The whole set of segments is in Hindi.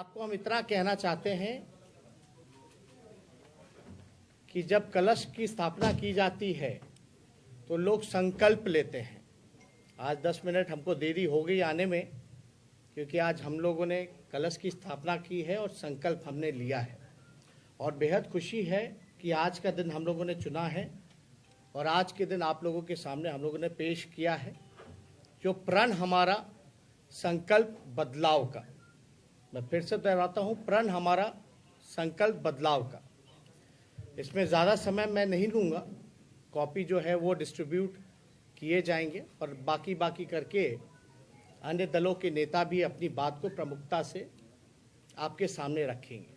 आपको हम इतना कहना चाहते हैं कि जब कलश की स्थापना की जाती है तो लोग संकल्प लेते हैं। आज 10 मिनट हमको देरी हो गई आने में, क्योंकि आज हम लोगों ने कलश की स्थापना की है और संकल्प हमने लिया है। और बेहद खुशी है कि आज का दिन हम लोगों ने चुना है और आज के दिन आप लोगों के सामने हम लोगों ने पेश किया है जो प्रण हमारा संकल्प बदलाव का। मैं फिर से दोहराता हूँ, प्रण हमारा संकल्प बदलाव का। इसमें ज़्यादा समय मैं नहीं लूँगा, कॉपी जो है वो डिस्ट्रीब्यूट किए जाएंगे और बाकी करके अन्य दलों के नेता भी अपनी बात को प्रमुखता से आपके सामने रखेंगे।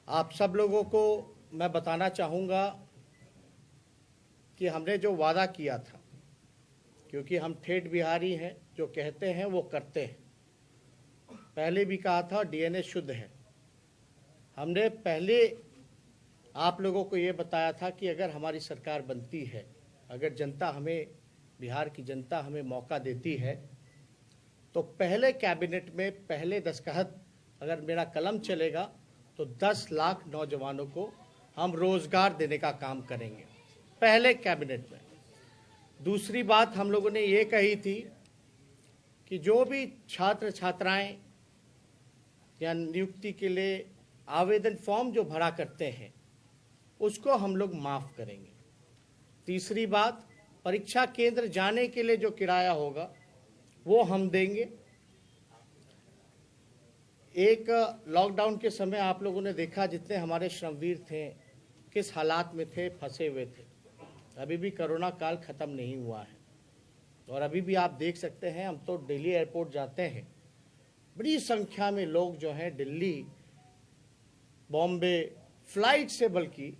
आप सब लोगों को मैं बताना चाहूँगा कि हमने जो वादा किया था, क्योंकि हम ठेठ बिहारी हैं, जो कहते हैं वो करते हैं। पहले भी कहा था, डीएनए शुद्ध है। हमने पहले आप लोगों को ये बताया था कि अगर हमारी सरकार बनती है, अगर जनता हमें, बिहार की जनता हमें मौका देती है, तो पहले कैबिनेट में पहले दस्तखत अगर मेरा कलम चलेगा तो 10 लाख नौजवानों को हम रोजगार देने का काम करेंगे, पहले कैबिनेट में। दूसरी बात हम लोगों ने ये कही थी कि जो भी छात्र छात्राएं या नियुक्ति के लिए आवेदन फॉर्म जो भरा करते हैं उसको हम लोग माफ करेंगे। तीसरी बात, परीक्षा केंद्र जाने के लिए जो किराया होगा वो हम देंगे। एक लॉकडाउन के समय आप लोगों ने देखा जितने हमारे श्रमवीर थे किस हालात में थे, फंसे हुए थे। अभी भी कोरोना काल खत्म नहीं हुआ है और अभी भी आप देख सकते हैं, हम तो दिल्ली एयरपोर्ट जाते हैं, बड़ी संख्या में लोग जो हैं दिल्ली, बॉम्बे फ्लाइट से बल्कि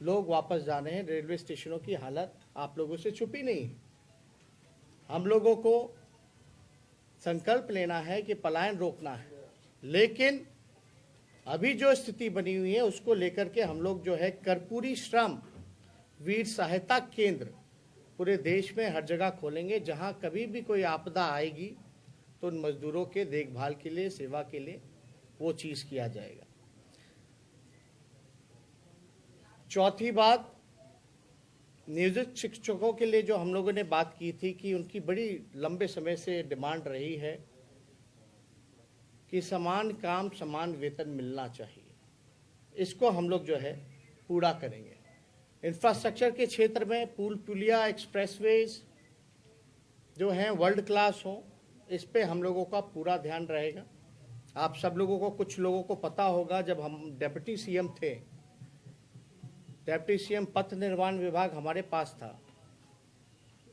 लोग वापस जा रहे हैं। रेलवे स्टेशनों की हालत आप लोगों से छुपी नहीं है। हम लोगों को संकल्प लेना है कि पलायन रोकना है, लेकिन अभी जो स्थिति बनी हुई है उसको लेकर के हम लोग जो है कर्पूरी श्रम वीर सहायता केंद्र पूरे देश में हर जगह खोलेंगे, जहां कभी भी कोई आपदा आएगी तो उन मजदूरों के देखभाल के लिए, सेवा के लिए वो चीज किया जाएगा। चौथी बात, नियोजित शिक्षकों के लिए जो हम लोगों ने बात की थी कि उनकी बड़ी लंबे समय से डिमांड रही है कि समान काम समान वेतन मिलना चाहिए, इसको हम लोग जो है पूरा करेंगे। इंफ्रास्ट्रक्चर के क्षेत्र में पुल पुलिया एक्सप्रेसवेज जो हैं वर्ल्ड क्लास हो, इस पे हम लोगों का पूरा ध्यान रहेगा। आप सब लोगों को, कुछ लोगों को पता होगा, जब हम डिप्टी सीएम थे, डिप्टी सीएम पथ निर्माण विभाग हमारे पास था।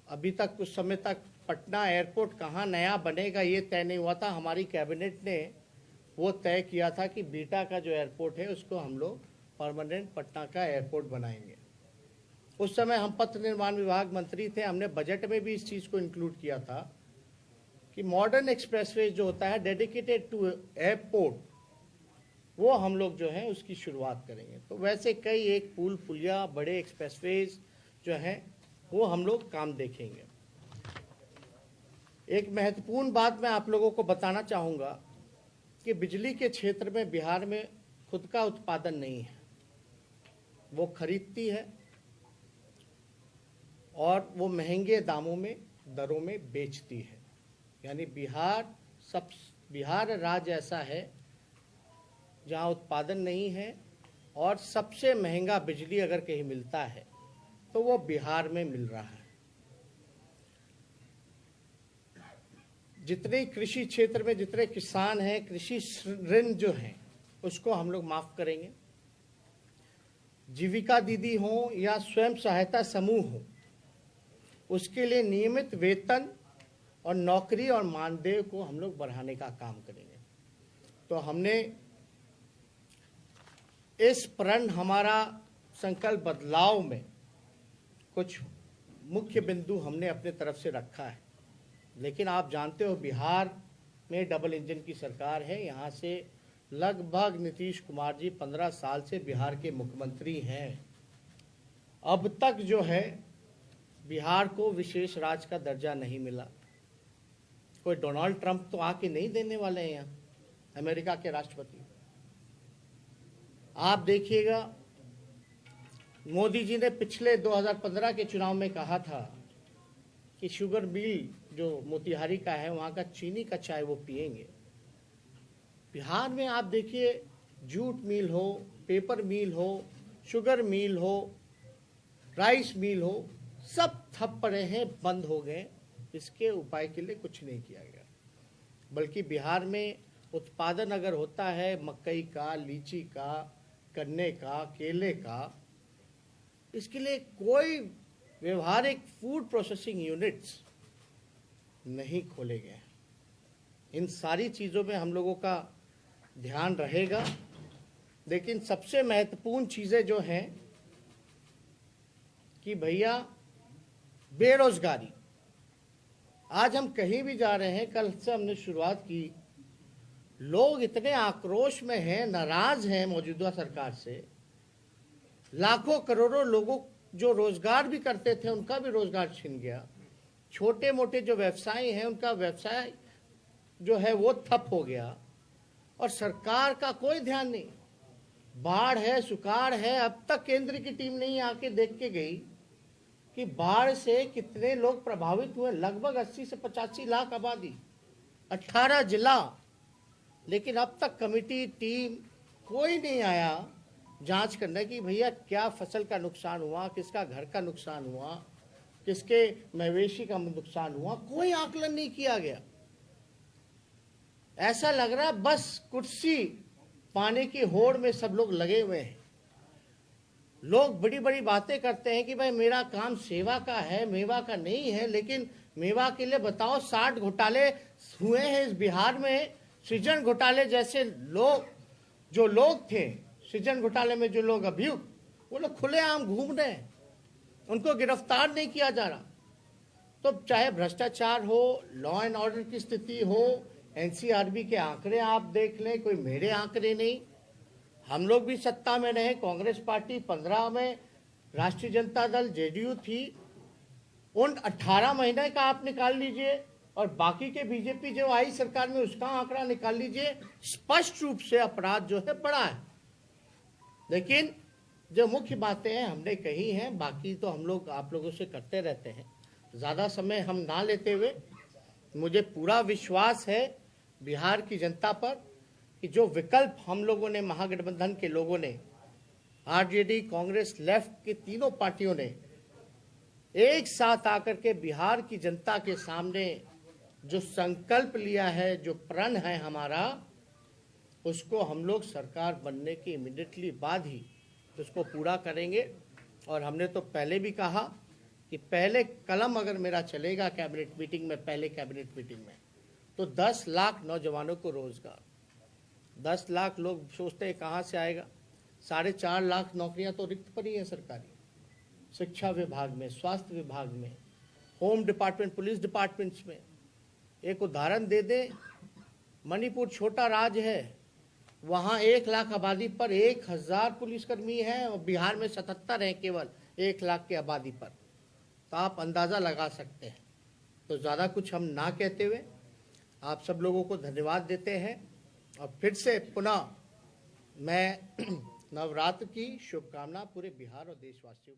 अभी तक कुछ समय तक पटना एयरपोर्ट कहाँ नया बनेगा ये तय नहीं हुआ था। हमारी कैबिनेट ने वो तय किया था कि बीटा का जो एयरपोर्ट है उसको हम लोग परमानेंट पटना का एयरपोर्ट बनाएंगे। उस समय हम पथ निर्माण विभाग मंत्री थे, हमने बजट में भी इस चीज़ को इंक्लूड किया था कि मॉडर्न एक्सप्रेसवे जो होता है डेडिकेटेड टू एयरपोर्ट, वो हम लोग जो है उसकी शुरुआत करेंगे। तो वैसे कई एक पुल पुलिया बड़े एक्सप्रेसवेज जो हैं वो हम लोग काम देखेंगे। एक महत्वपूर्ण बात मैं आप लोगों को बताना चाहूँगा कि बिजली के क्षेत्र में बिहार में खुद का उत्पादन नहीं है, वो खरीदती है और वो महंगे दामों में, दरों में बेचती है। यानी बिहार राज्य ऐसा है जहाँ उत्पादन नहीं है और सबसे महंगा बिजली अगर कहीं मिलता है तो वो बिहार में मिल रहा है। जितने कृषि क्षेत्र में जितने किसान हैं, कृषि ऋण जो हैं उसको हम लोग माफ करेंगे। जीविका दीदी हो या स्वयं सहायता समूह हो, उसके लिए नियमित वेतन और नौकरी और मानदेय को हम लोग बढ़ाने का काम करेंगे। तो हमने इस प्रण हमारा संकल्प बदलाव में कुछ मुख्य बिंदु हमने अपने तरफ से रखा है। लेकिन आप जानते हो बिहार में डबल इंजन की सरकार है। यहाँ से लगभग नीतीश कुमार जी 15 साल से बिहार के मुख्यमंत्री हैं। अब तक जो है बिहार को विशेष राज्य का दर्जा नहीं मिला कोई डोनाल्ड ट्रंप तो आके नहीं देने वाले हैं यहाँ, अमेरिका के राष्ट्रपति। आप देखिएगा, मोदी जी ने पिछले 2015 के चुनाव में कहा था कि शुगर मिल जो मोतिहारी का है वहाँ का चीनी का चाय वो पिएंगे। बिहार में आप देखिए, जूट मिल हो, पेपर मिल हो, शुगर मिल हो, राइस मिल हो, सब ठप पड़े हैं, बंद हो गए। इसके उपाय के लिए कुछ नहीं किया गया, बल्कि बिहार में उत्पादन अगर होता है मकई का, लीची का, गन्ने का, केले का, इसके लिए कोई व्यवहारिक फूड प्रोसेसिंग यूनिट्स नहीं खोले गए। इन सारी चीज़ों में हम लोगों का ध्यान रहेगा। लेकिन सबसे महत्वपूर्ण चीज़ें जो हैं कि भैया बेरोजगारी, आज हम कहीं भी जा रहे हैं, कल से हमने शुरुआत की, लोग इतने आक्रोश में हैं, नाराज हैं मौजूदा सरकार से। लाखों करोड़ों लोगों जो रोजगार भी करते थे उनका भी रोजगार छिन गया। छोटे मोटे जो व्यवसायी हैं उनका व्यवसाय जो है वो ठप हो गया, और सरकार का कोई ध्यान नहीं। बाढ़ है, सुकाड़ है, अब तक केंद्र की टीम नहीं आके देख के गई कि बाढ़ से कितने लोग प्रभावित हुए। लगभग 80 से 85 लाख आबादी, 18 जिला, लेकिन अब तक कमेटी टीम कोई नहीं आया जांच करने की भैया क्या फसल का नुकसान हुआ, किसका घर का नुकसान हुआ, किसके मवेशी का नुकसान हुआ। कोई आकलन नहीं किया गया। ऐसा लग रहा बस कुर्सी पाने की होड़ में सब लोग लगे हुए हैं। लोग बड़ी बड़ी बातें करते हैं कि भाई मेरा काम सेवा का है, मेवा का नहीं है, लेकिन मेवा के लिए बताओ 60 घोटाले हुए हैं इस बिहार में। सृजन घोटाले जैसे लोग थे, सृजन घोटाले में जो लोग अभियुक्त, वो लोग खुलेआम घूम रहे हैं, उनको गिरफ्तार नहीं किया जा रहा। तो चाहे भ्रष्टाचार हो, लॉ एंड ऑर्डर की स्थिति हो, एनसीआरबी के आंकड़े आप देख लें, कोई मेरे आंकड़े नहीं। हम लोग भी सत्ता में रहे, कांग्रेस पार्टी 15 में, राष्ट्रीय जनता दल जेडीयू थी, उन 18 महीने का आप निकाल लीजिए और बाकी के बीजेपी जो आई सरकार में उसका आंकड़ा निकाल लीजिए। स्पष्ट रूप से अपराध जो है बढ़ा है। लेकिन जो मुख्य बातें हैं हमने कही हैं, बाकी तो हम लोग आप लोगों से करते रहते हैं। ज़्यादा समय हम ना लेते हुए, मुझे पूरा विश्वास है बिहार की जनता पर कि जो विकल्प हम लोगों ने, महागठबंधन के लोगों ने, आरजेडी, कांग्रेस, लेफ्ट की तीनों पार्टियों ने एक साथ आकर के बिहार की जनता के सामने जो संकल्प लिया है, जो प्रण है हमारा, उसको हम लोग सरकार बनने के इमीडिएटली बाद ही उसको पूरा करेंगे। और हमने तो पहले भी कहा कि पहले कलम अगर मेरा चलेगा कैबिनेट मीटिंग में, पहले कैबिनेट मीटिंग में, तो 10 लाख नौजवानों को रोजगार। 10 लाख लोग सोचते हैं कहाँ से आएगा, 4.5 लाख नौकरियां तो रिक्त पड़ी हैं सरकारी, शिक्षा विभाग में, स्वास्थ्य विभाग में, होम डिपार्टमेंट, पुलिस डिपार्टमेंट्स में। एक उदाहरण दे दें, मणिपुर छोटा राज्य है, वहाँ 1 लाख आबादी पर 1000 पुलिसकर्मी हैं, और बिहार में 77 हैं केवल 1 लाख की आबादी पर। तो आप अंदाज़ा लगा सकते हैं। तो ज़्यादा कुछ हम ना कहते हुए आप सब लोगों को धन्यवाद देते हैं, और फिर से पुनः मैं नवरात्र की शुभकामना पूरे बिहार और देशवासियों